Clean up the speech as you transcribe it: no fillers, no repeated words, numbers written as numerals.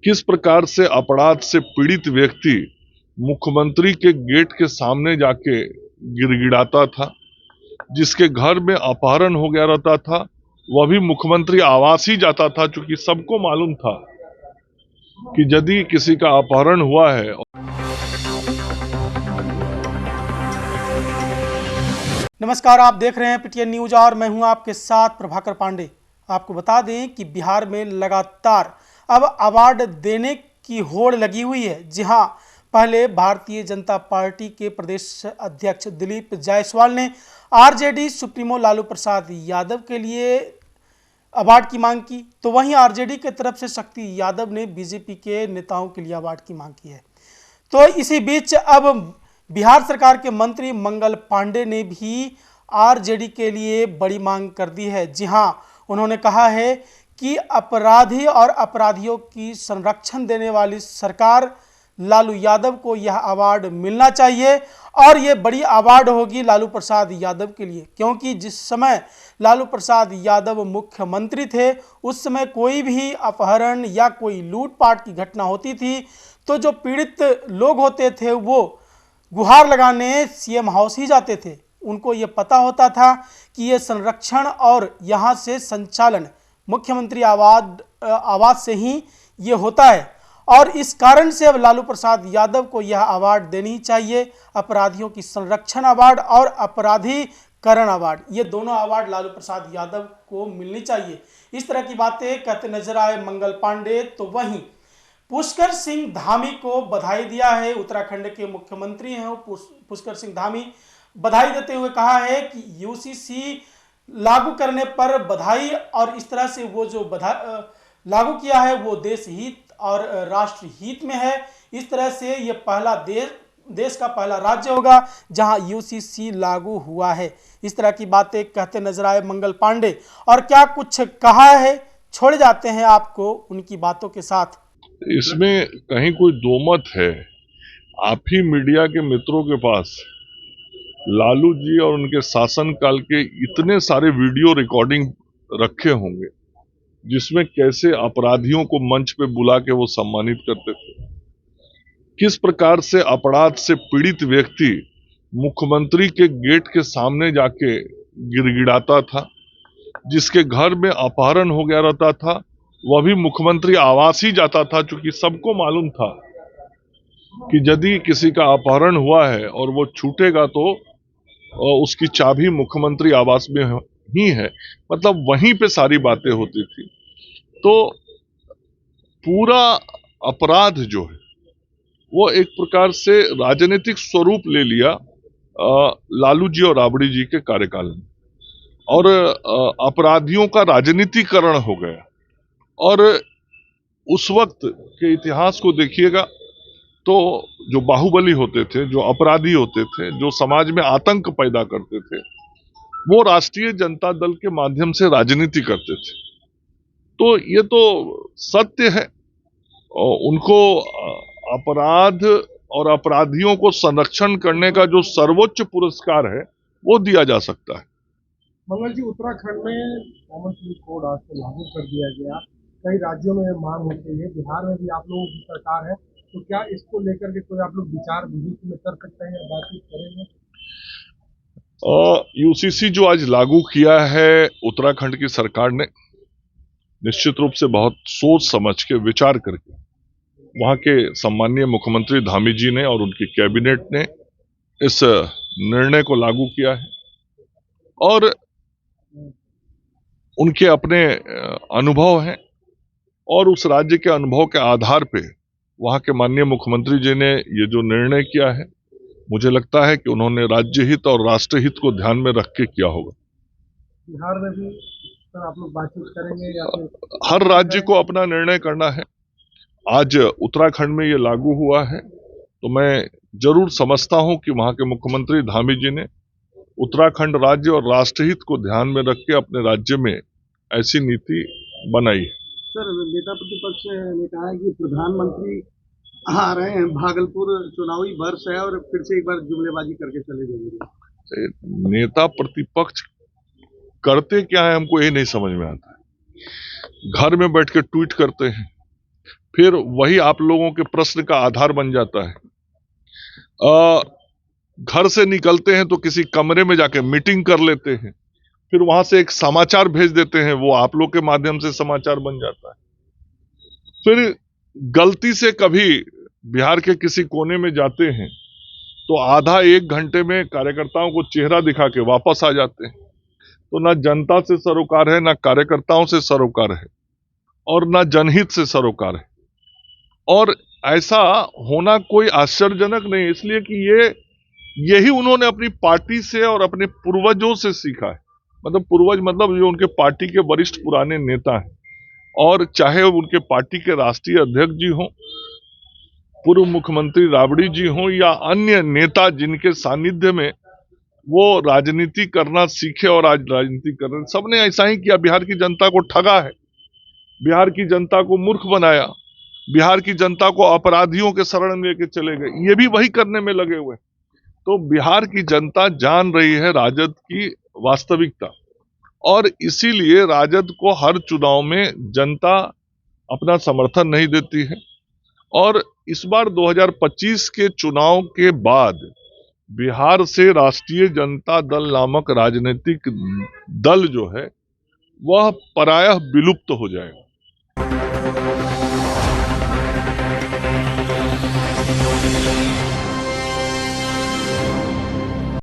किस प्रकार से अपराध से पीड़ित व्यक्ति मुख्यमंत्री के गेट के सामने जाके गिड़गिड़ाता था, जिसके घर में अपहरण हो गया रहता था, वह भी मुख्यमंत्री आवास ही जाता था, क्योंकि सबको मालूम था कि यदि किसी का अपहरण हुआ है। नमस्कार, आप देख रहे हैं पीटीएन न्यूज और मैं हूं आपके साथ प्रभाकर पांडे। आपको बता दें कि बिहार में लगातार अब अवार्ड देने की होड़ लगी हुई है। जी हां, पहले भारतीय जनता पार्टी के प्रदेश अध्यक्ष दिलीप जायसवाल ने आरजेडी सुप्रीमो लालू प्रसाद यादव के लिए अवार्ड की मांग की, तो वहीं आरजेडी की तरफ से शक्ति यादव ने बीजेपी के नेताओं के लिए अवार्ड की मांग की है। तो इसी बीच अब बिहार सरकार के मंत्री मंगल पांडे ने भी आरजेडी के लिए बड़ी मांग कर दी है। जी हां, उन्होंने कहा है कि अपराधी और अपराधियों की संरक्षण देने वाली सरकार लालू यादव को यह अवार्ड मिलना चाहिए और ये बड़ी अवार्ड होगी लालू प्रसाद यादव के लिए, क्योंकि जिस समय लालू प्रसाद यादव मुख्यमंत्री थे उस समय कोई भी अपहरण या कोई लूटपाट की घटना होती थी तो जो पीड़ित लोग होते थे वो गुहार लगाने सीएम हाउस ही जाते थे। उनको ये पता होता था कि ये संरक्षण और यहाँ से संचालन मुख्यमंत्री आवास से ही ये होता है और इस कारण से अब लालू प्रसाद यादव को यह अवार्ड देनी ही चाहिए। अपराधियों की संरक्षण अवार्ड और अपराधीकरण अवार्ड, ये दोनों अवार्ड लालू प्रसाद यादव को मिलनी चाहिए। इस तरह की बातें कहते नजर आए मंगल पांडे। तो वहीं पुष्कर सिंह धामी को बधाई दिया है। उत्तराखंड के मुख्यमंत्री हैं पुष्कर सिंह धामी। बधाई देते हुए कहा है कि यूसीसी लागू करने पर बधाई और इस तरह से वो जो लागू किया है वो देश हित और राष्ट्र हित में है। इस तरह से ये पहला देश का पहला राज्य होगा जहां यूसीसी लागू हुआ है। इस तरह की बातें कहते नजर आए मंगल पांडे और क्या कुछ कहा है, छोड़े जाते हैं आपको उनकी बातों के साथ। इसमें कहीं कोई दो मत है। आप ही मीडिया के मित्रों के पास लालू जी और उनके शासनकाल के इतने सारे वीडियो रिकॉर्डिंग रखे होंगे जिसमें कैसे अपराधियों को मंच पे बुला के वो सम्मानित करते थे, किस प्रकार से अपराध से पीड़ित व्यक्ति मुख्यमंत्री के गेट के सामने जाके गिड़गिड़ाता था, जिसके घर में अपहरण हो गया रहता था, वह भी मुख्यमंत्री आवास ही जाता था, क्योंकि सबको मालूम था कि यदि किसी का अपहरण हुआ है और वो छूटेगा तो उसकी चाबी मुख्यमंत्री आवास में ही है। मतलब वहीं पे सारी बातें होती थी। तो पूरा अपराध जो है वो एक प्रकार से राजनीतिक स्वरूप ले लिया लालू जी और राबड़ी जी के कार्यकाल में, और अपराधियों का राजनीतिकरण हो गया। और उस वक्त के इतिहास को देखिएगा तो जो बाहुबली होते थे, जो अपराधी होते थे, जो समाज में आतंक पैदा करते थे, वो राष्ट्रीय जनता दल के माध्यम से राजनीति करते थे। तो ये तो सत्य है। और उनको अपराध और अपराधियों को संरक्षण करने का जो सर्वोच्च पुरस्कार है वो दिया जा सकता है। मंगल जी, उत्तराखंड में कॉमन सिविल कोड आज से लागू कर दिया गया। कई राज्यों में मांग होती है, बिहार में भी आप लोगों की सरकार है, तो क्या इसको लेकर के कोई आप लोग विचार भविष्य में कर सकते हैं या बातचीत करेंगे? यूसीसी जो आज लागू किया है उत्तराखंड की सरकार ने, निश्चित रूप से बहुत सोच समझ के विचार करके वहां के सम्माननीय मुख्यमंत्री धामी जी ने और उनकी कैबिनेट ने इस निर्णय को लागू किया है। और उनके अपने अनुभव हैं और उस राज्य के अनुभव के आधार पे वहां के माननीय मुख्यमंत्री जी ने ये जो निर्णय किया है, मुझे लगता है कि उन्होंने राज्य हित और राष्ट्र हित को ध्यान में रख के किया होगा। बिहार में भी सर आप लोग बातचीत करेंगे या फिर हर राज्य को अपना निर्णय करना है। आज उत्तराखंड में ये लागू हुआ है तो मैं जरूर समझता हूं कि वहां के मुख्यमंत्री धामी जी ने उत्तराखंड राज्य और राष्ट्रहित को ध्यान में रख के अपने राज्य में ऐसी नीति बनाई है। सर, नेता प्रतिपक्ष ने कहा है कि प्रधानमंत्री आ रहे हैं, भागलपुर चुनावी वर्ष है और फिर से एक बार जुमलेबाजी करके चले जाएंगे। नेता प्रतिपक्ष करते क्या है हमको ये नहीं समझ में आता है। घर में बैठ के ट्वीट करते हैं, फिर वही आप लोगों के प्रश्न का आधार बन जाता है। घर से निकलते हैं तो किसी कमरे में जाके मीटिंग कर लेते हैं, फिर वहां से एक समाचार भेज देते हैं, वो आप लोग के माध्यम से समाचार बन जाता है। फिर गलती से कभी बिहार के किसी कोने में जाते हैं तो आधा एक घंटे में कार्यकर्ताओं को चेहरा दिखा के वापस आ जाते हैं। तो ना जनता से सरोकार है, ना कार्यकर्ताओं से सरोकार है, और ना जनहित से सरोकार है। और ऐसा होना कोई आश्चर्यजनक नहीं, इसलिए कि यही उन्होंने अपनी पार्टी से और अपने पूर्वजों से सीखा है। मतलब पूर्वज मतलब जो उनके पार्टी के वरिष्ठ पुराने नेता हैं, और चाहे उनके पार्टी के राष्ट्रीय अध्यक्ष जी हों, पूर्व मुख्यमंत्री राबड़ी जी हों, या अन्य नेता जिनके सानिध्य में वो राजनीति करना सीखे और आज राजनीति कर रहे हैं, सबने ऐसा ही किया। बिहार की जनता को ठगा है, बिहार की जनता को मूर्ख बनाया, बिहार की जनता को अपराधियों के शरण में लेके चले गए, ये भी वही करने में लगे हुए। तो बिहार की जनता जान रही है राजद की वास्तविकता, और इसीलिए राजद को हर चुनाव में जनता अपना समर्थन नहीं देती है। और इस बार 2025 के चुनाव के बाद बिहार से राष्ट्रीय जनता दल नामक राजनीतिक दल जो है वह प्रायः विलुप्त हो जाएगा।